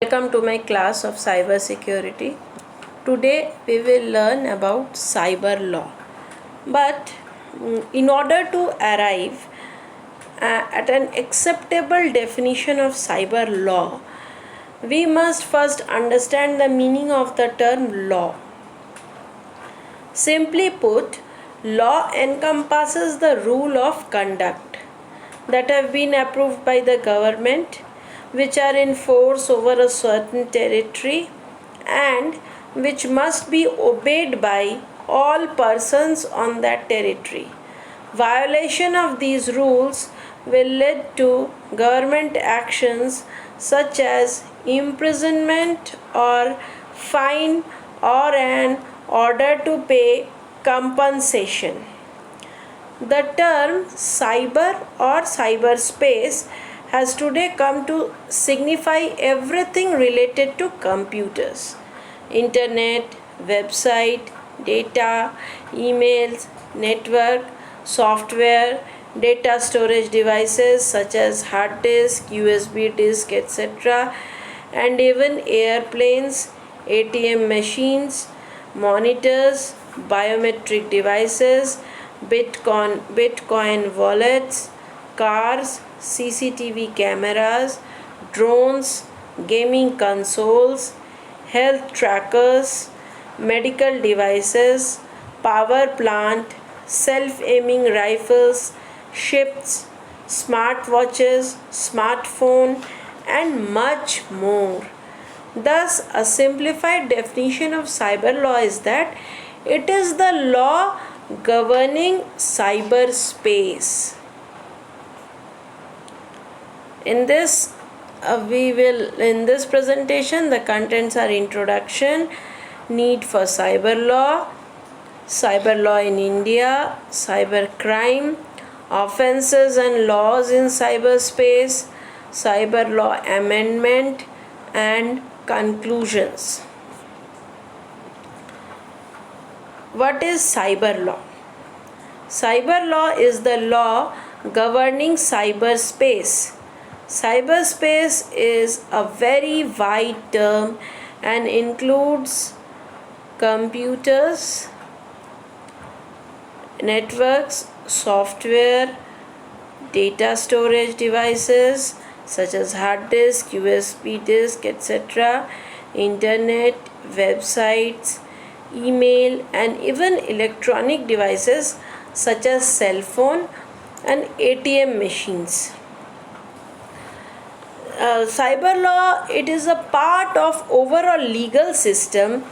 Welcome to my class of cyber security. Today we will learn about cyber law. But in order to arrive at an acceptable definition of cyber law, we must first understand the meaning of the term law. Simply put, law encompasses the rule of conduct that have been approved by the government, which are in force over a certain territory and which must be obeyed by all persons on that territory. Violation of these rules will lead to government actions such as imprisonment or fine or an order to pay compensation. The term cyber or cyberspace has today come to signify everything related to computers, internet, website, data, emails, network, software, data storage devices such as hard disk, USB disk, etc., and even airplanes, ATM machines, monitors, biometric devices, Bitcoin wallets, cars, CCTV cameras, drones, gaming consoles, health trackers, medical devices, power plant, self-aiming rifles, ships, smartwatches, smartphone, and much more. Thus, a simplified definition of cyber law is that it is the law governing cyberspace. In this presentation, the contents are introduction, need for cyber law in India, cyber crime, offences and laws in cyberspace, cyber law amendment, and conclusions. What is cyber law? Cyber law is the law governing cyberspace. Cyberspace is a very wide term and includes computers, networks, software, data storage devices such as hard disk, USB disk, etc., internet, websites, email, and even electronic devices such as cell phone and ATM machines. Cyber law, it is a part of overall legal system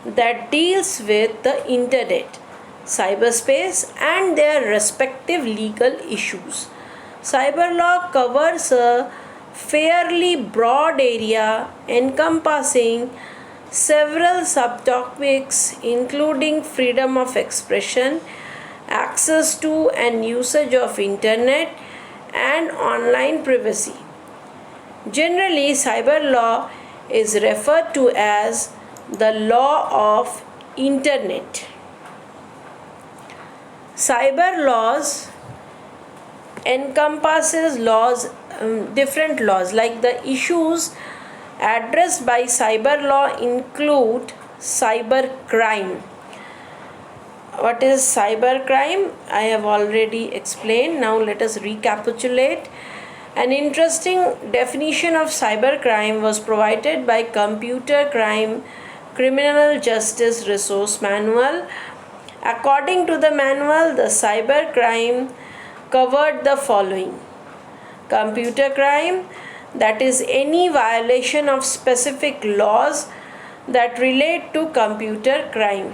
that deals with the internet, cyberspace, and their respective legal issues. Cyber law covers a fairly broad area encompassing several subtopics including freedom of expression, access to and usage of internet, and online privacy. Generally, cyber law is referred to as the law of internet. Cyber laws encompasses different laws, like the issues addressed by cyber law include cyber crime. What is cyber crime? I have already explained. Now let us recapitulate. An interesting definition of cybercrime was provided by Computer Crime Criminal Justice Resource Manual. According to the manual, the cybercrime covered the following: computer crime, that is any violation of specific laws that relate to computer crime.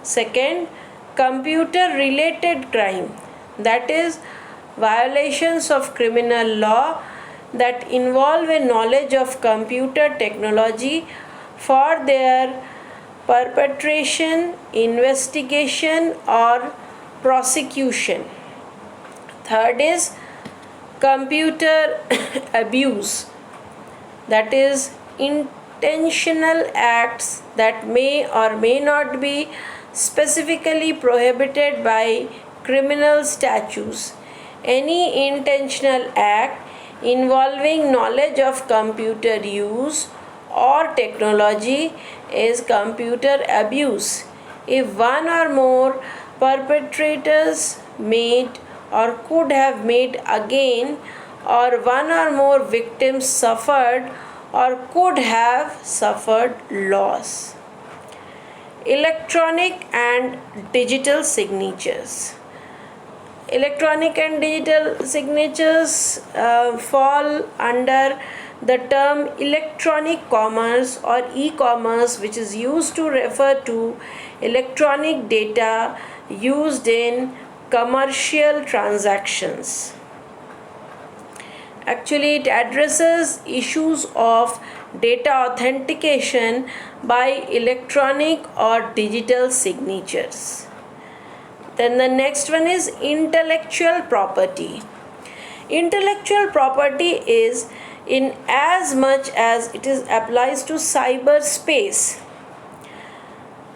Second, computer related crime, that is violations of criminal law that involve a knowledge of computer technology for their perpetration, investigation, or prosecution. Third is computer abuse, that is intentional acts that may or may not be specifically prohibited by criminal statutes. Any intentional act involving knowledge of computer use or technology is computer abuse. If one or more perpetrators made or could have made again, or one or more victims suffered or could have suffered loss. Electronic and digital signatures. Electronic and digital signatures fall under the term electronic commerce or e-commerce, which is used to refer to electronic data used in commercial transactions. Actually, it addresses issues of data authentication by electronic or digital signatures. Then the next one is intellectual property. Intellectual property is in as much as it is applies to cyberspace.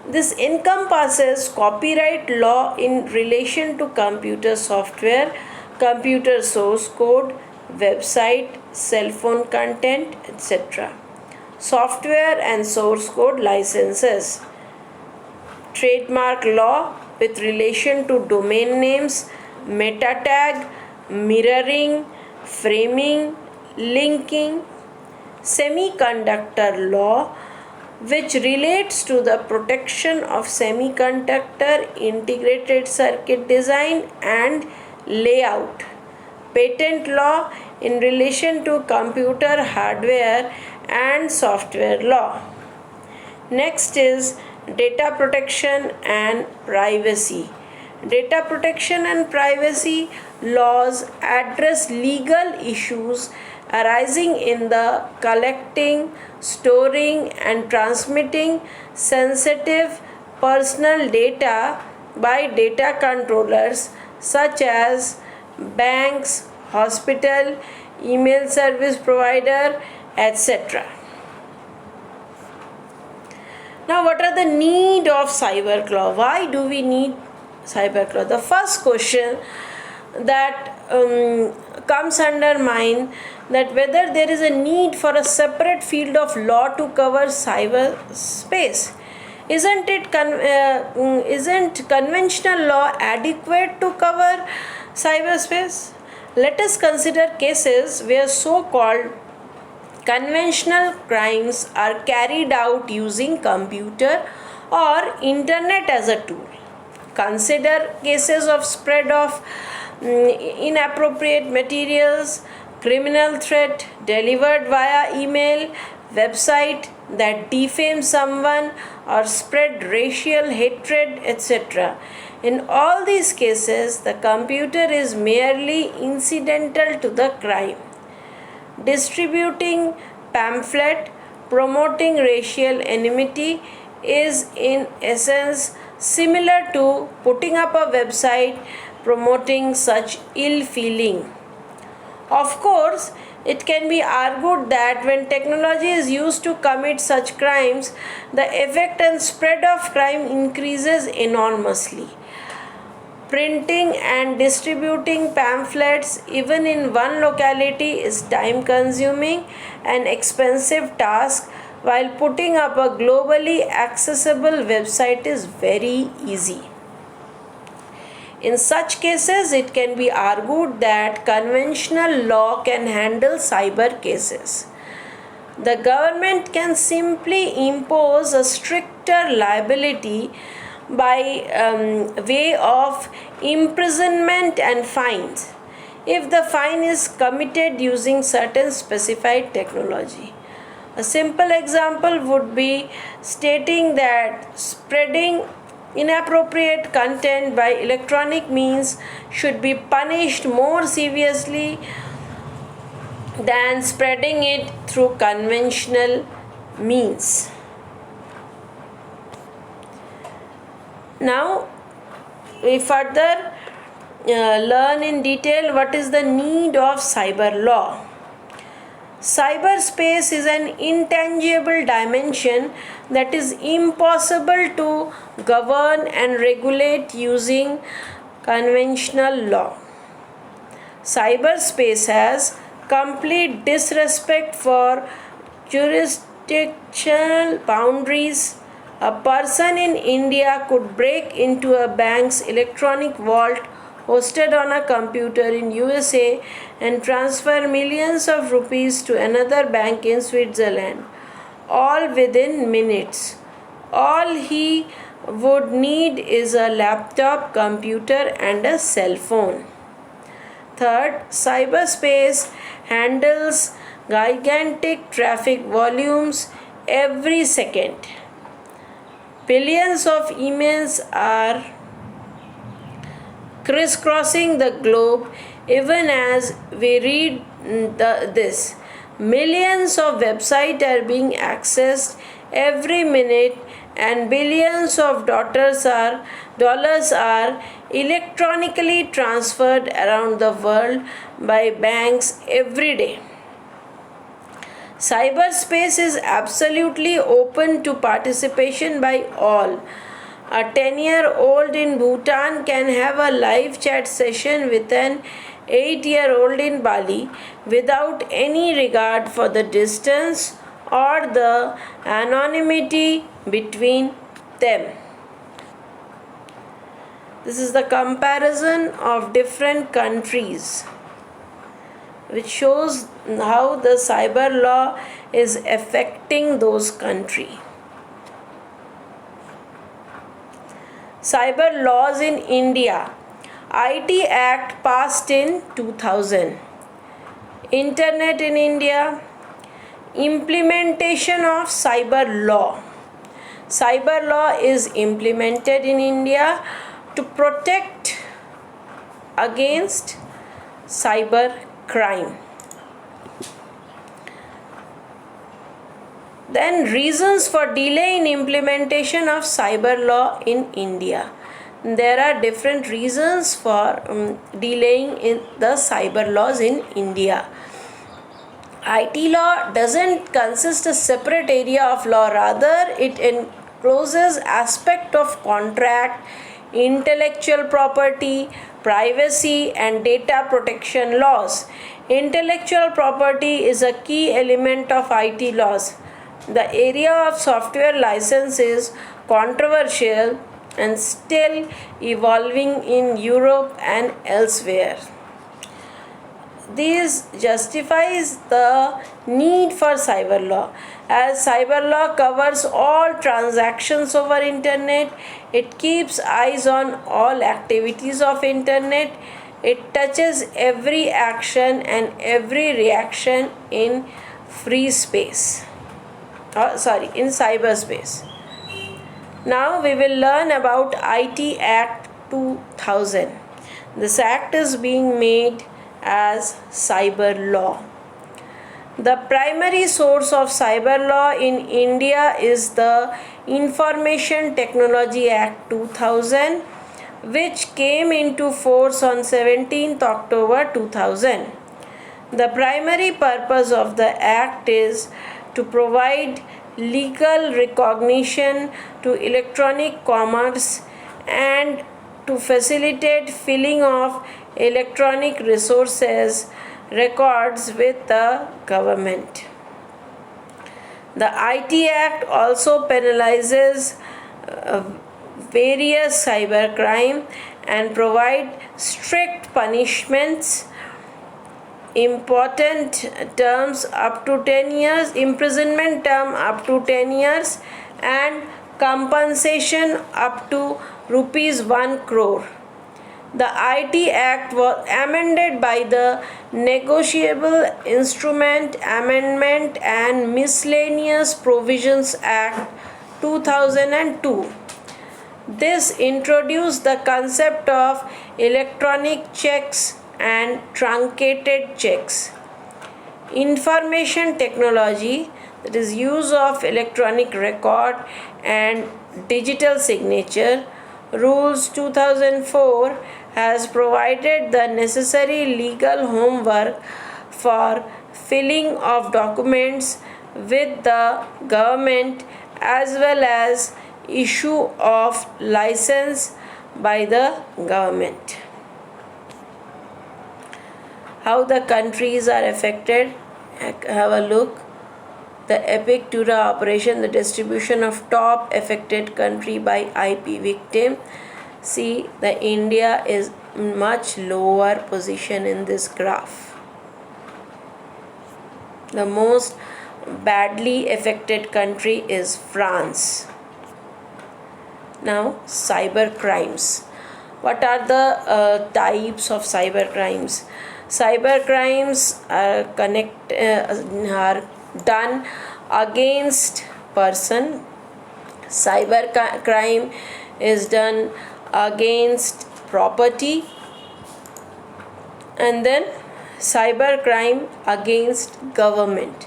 This encompasses copyright law in relation to computer software, computer source code, website, cell phone content, etc. Software and source code licenses. Trademark law with relation to domain names, meta tag, mirroring, framing, linking. Semiconductor law, which relates to the protection of semiconductor integrated circuit design and layout. Patent law in relation to computer hardware and software law. Next is data protection and privacy. Data protection and privacy laws address legal issues arising in the collecting, storing, and transmitting sensitive personal data by data controllers such as banks, hospital, email service provider, etc. Now, what are the need of cyberclaw? Why do we need cyberclaw? The first question that comes under mind, that whether there is a need for a separate field of law to cover cyberspace. Isn't conventional law adequate to cover cyberspace? Let us consider cases where so-called conventional crimes are carried out using computer or internet as a tool. Consider cases of spread of inappropriate materials, criminal threat delivered via email, website that defame someone or spread racial hatred, etc. In all these cases, the computer is merely incidental to the crime. Distributing pamphlet promoting racial enmity is in essence similar to putting up a website promoting such ill feeling. Of course, it can be argued that when technology is used to commit such crimes, the effect and spread of crime increases enormously. Printing and distributing pamphlets even in one locality is time consuming and expensive task, while putting up a globally accessible website is very easy. In such cases, it can be argued that conventional law can handle cyber cases. The government can simply impose a stricter liability by way of imprisonment and fines if the fine is committed using certain specified technology. A simple example would be stating that spreading inappropriate content by electronic means should be punished more severely than spreading it through conventional means. Now, we further learn in detail what is the need of cyber law. Cyberspace is an intangible dimension that is impossible to govern and regulate using conventional law. Cyberspace has complete disrespect for jurisdictional boundaries. A person in India could break into a bank's electronic vault hosted on a computer in USA and transfer millions of rupees to another bank in Switzerland, all within minutes. All he would need is a laptop, computer, and a cell phone. Third, cyberspace handles gigantic traffic volumes every second. Billions of emails are crisscrossing the globe even as we read this. Millions of websites are being accessed every minute, and billions of dollars are electronically transferred around the world by banks every day. Cyberspace is absolutely open to participation by all. A 10-year-old in Bhutan can have a live chat session with an 8-year-old in Bali without any regard for the distance or the anonymity between them. This is the comparison of different countries, which shows how the cyber law is affecting those countries. Cyber laws in India. IT Act passed in 2000. Internet in India. Implementation of cyber law. Cyber law is implemented in India to protect against cyber crime. Then reasons for delay in implementation of cyber law in India. There are different reasons for delaying in the cyber laws in India. IT law doesn't consist a separate area of law, rather it encloses aspect of contract, intellectual property, privacy and data protection laws. Intellectual property is a key element of IT laws. The area of software license is controversial and still evolving in Europe and elsewhere. This justifies the need for cyber law. As cyber law covers all transactions over internet, it keeps eyes on all activities of internet. It touches every action and every reaction in free space. In cyberspace. Now we will learn about IT Act 2000. This act is being made as cyber law. The primary source of cyber law in India is the Information Technology Act 2000, which came into force on 17th October 2000. The primary purpose of the act is to provide legal recognition to electronic commerce and to facilitate filling of electronic resources records with the government. The IT Act also penalizes various cybercrime and provide strict punishments. Important terms up to 10 years, imprisonment term up to 10 years and compensation up to rupees 1 crore. The IT Act was amended by the Negotiable Instrument Amendment and Miscellaneous Provisions Act 2002. This introduced the concept of electronic checks and truncated checks. Information technology, that is use of electronic record and digital signature, rules 2004 has provided the necessary legal homework for filling of documents with the government as well as issue of license by the government. How the countries are affected, have a look. The Epic Tura operation, the distribution of top affected country by IP victim. See, the India is much lower position in this graph. The most badly affected country is France. Now, cyber crimes. What are the types of cyber crimes? Cyber crimes are done against person. Cyber crime is done against property, and then cyber crime against government.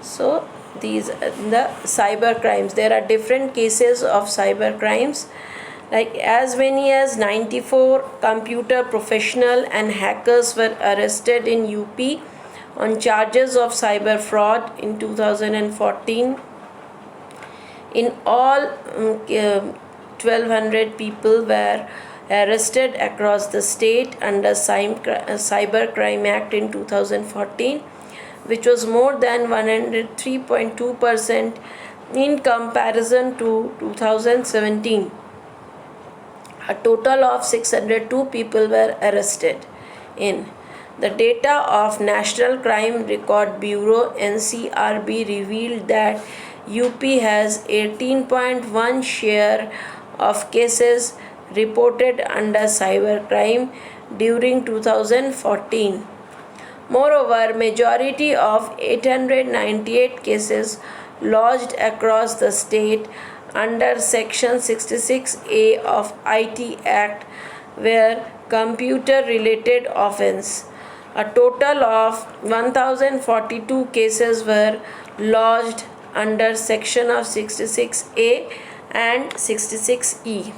So these are the cyber crimes. There are different cases of cyber crimes, like as many as 94 computer professional and hackers were arrested in UP on charges of cyber fraud in 2014. In all, 1200 people were arrested across the state under Cyber Crime Act in 2014, which was more than 103.2% in comparison to 2017. A total of 602 people were arrested in. The data of National Crime Record Bureau NCRB revealed that UP has 18.1 share of cases reported under cybercrime during 2014. Moreover, majority of 898 cases lodged across the state under Section 66A of IT Act were computer-related offence. A total of 1042 cases were lodged under section of 66A and 66E.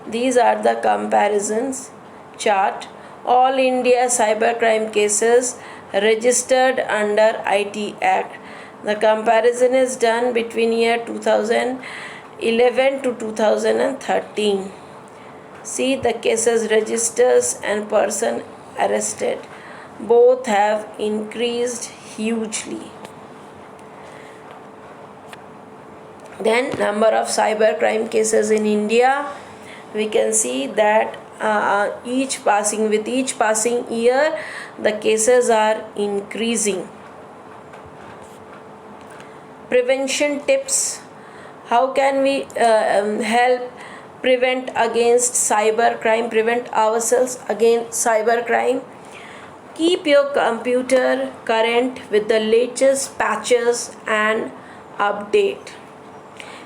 These are the comparisons chart. All India cybercrime cases registered under IT Act. The comparison is done between year 2011 to 2013. See the cases registers and person arrested. Both have increased hugely. Then number of cybercrime cases in India, we can see that each passing year the cases are increasing. Prevention tips. How can we help prevent against cybercrime, prevent ourselves against cybercrime? Keep your computer current with the latest patches and update.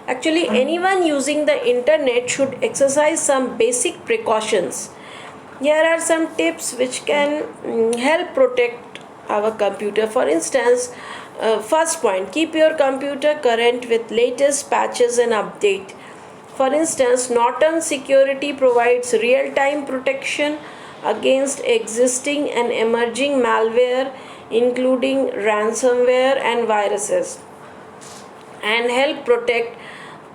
Actually, anyone using the internet should exercise some basic precautions. Here are some tips which can help protect our computer. For instance, first point, keep your computer current with latest patches and update. For instance, Norton Security provides real-time protection against existing and emerging malware, including ransomware and viruses, and help protect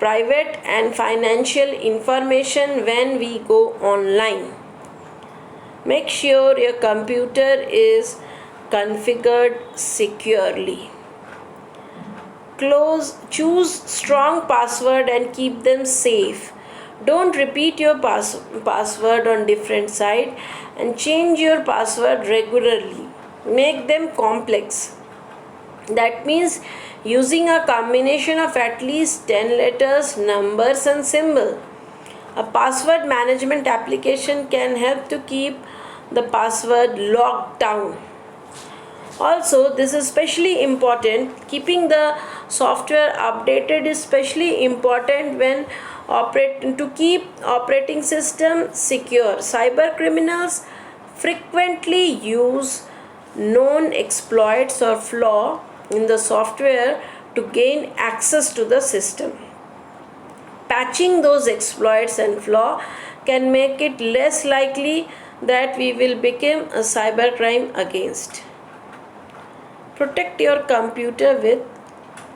private and financial information when we go online. Make sure your computer is configured securely. Choose strong password and keep them safe. Don't repeat your password on different sites and change your password regularly. Make them complex. That means using a combination of at least 10 letters, numbers and symbol. A password management application can help to keep the password locked down. Also, this is especially important. Keeping the software updated is especially important when to keep operating system secure. Cyber criminals frequently use known exploits or flaw in the software to gain access to the system. Patching those exploits and flaw can make it less likely that we will become a cybercrime against. Protect your computer with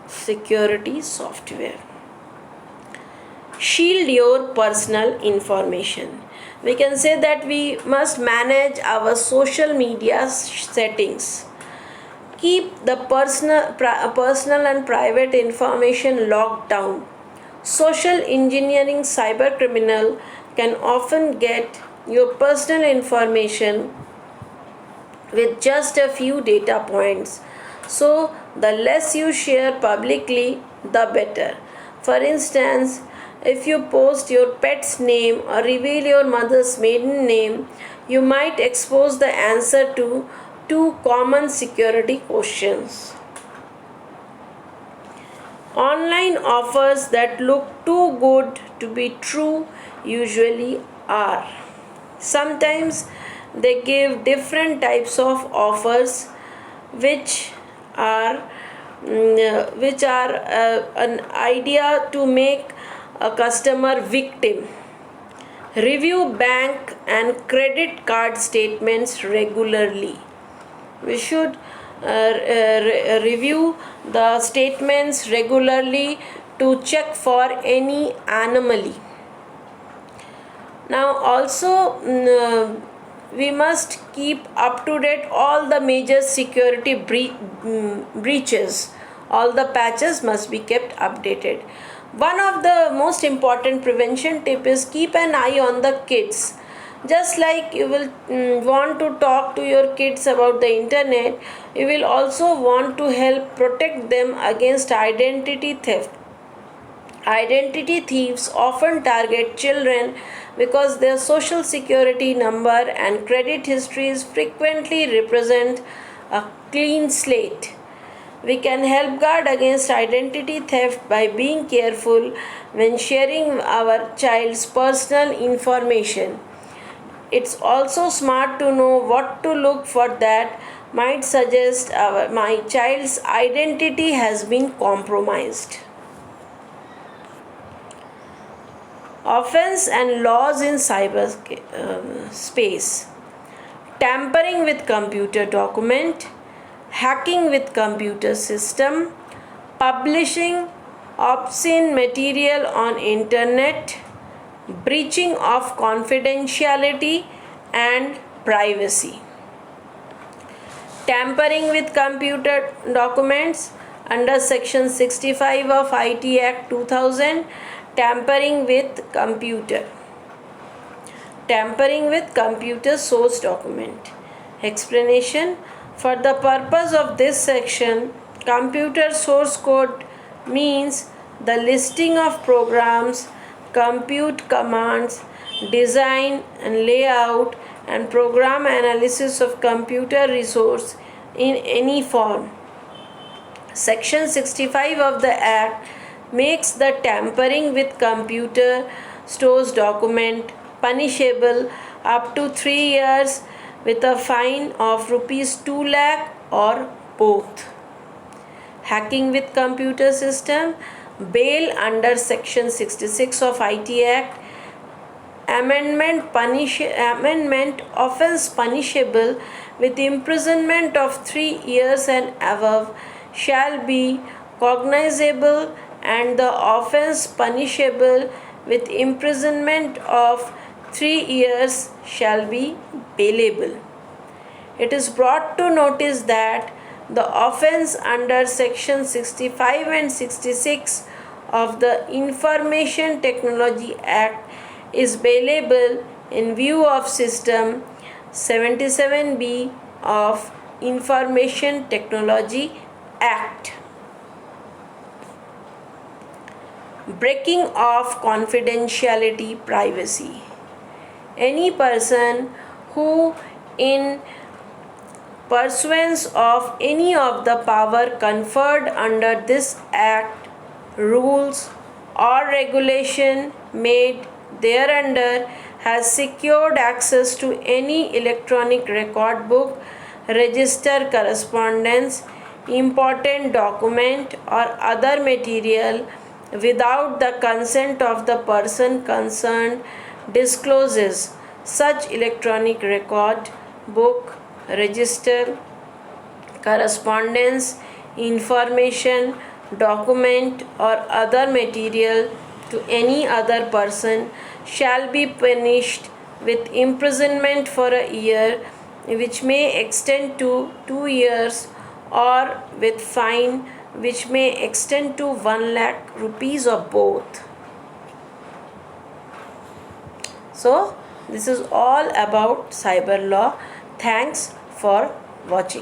security software. shield your personal information. We can say that we must manage our social media settings. Keep the personal and private information locked down. Social engineering cyber criminal can often get your personal information with just a few data points. So, the less you share publicly, the better. For instance, if you post your pet's name or reveal your mother's maiden name, you might expose the answer to two common security questions. Online offers that look too good to be true usually are. Sometimes they give different types of offers which are an idea to make a customer victim. Review bank and credit card statements regularly. We should review the statements regularly to check for any anomaly. Now also we must keep up to date all the major security breaches. All the patches must be kept updated. One of the most important prevention tip is keep an eye on the kids. Just like you will want to talk to your kids about the internet, you will also want to help protect them against identity theft. Identity thieves often target children because their social security number and credit histories frequently represent a clean slate. We can help guard against identity theft by being careful when sharing our child's personal information. It's also smart to know what to look for that might suggest my child's identity has been compromised. Offense and laws in cyberspace. Tampering with computer document, hacking with computer system, publishing obscene material on internet, breaching of confidentiality and privacy. Tampering with computer documents under section 65 of IT Act 2000. Tampering with computer. Tampering with computer source document. Explanation. For the purpose of this section, computer source code means the listing of programs, compute commands, design and layout, and program analysis of computer resource in any form. Section 65 of the Act makes the tampering with computer source document punishable up to 3 years with a fine of rupees 2 lakh or both. Hacking with computer system, bail under section 66 of IT Act, amendment offense punishable with imprisonment of 3 years and above shall be cognizable, and the offense punishable with imprisonment of 3 years shall be bailable. It is brought to notice that the offense under section 65 and 66 of the Information Technology Act is bailable in view of system 77B of Information Technology Act. Breaking of confidentiality privacy. Any person who, in pursuance of any of the power conferred under this act, rules or regulation made thereunder, has secured access to any electronic record book, register, correspondence, important document or other material without the consent of the person concerned, discloses such electronic record, book, register, correspondence, information, document or other material to any other person shall be punished with imprisonment for a year, which may extend to 2 years, or with fine, which may extend to 1 lakh rupees, or both. So, this is all about cyber law. Thanks for watching.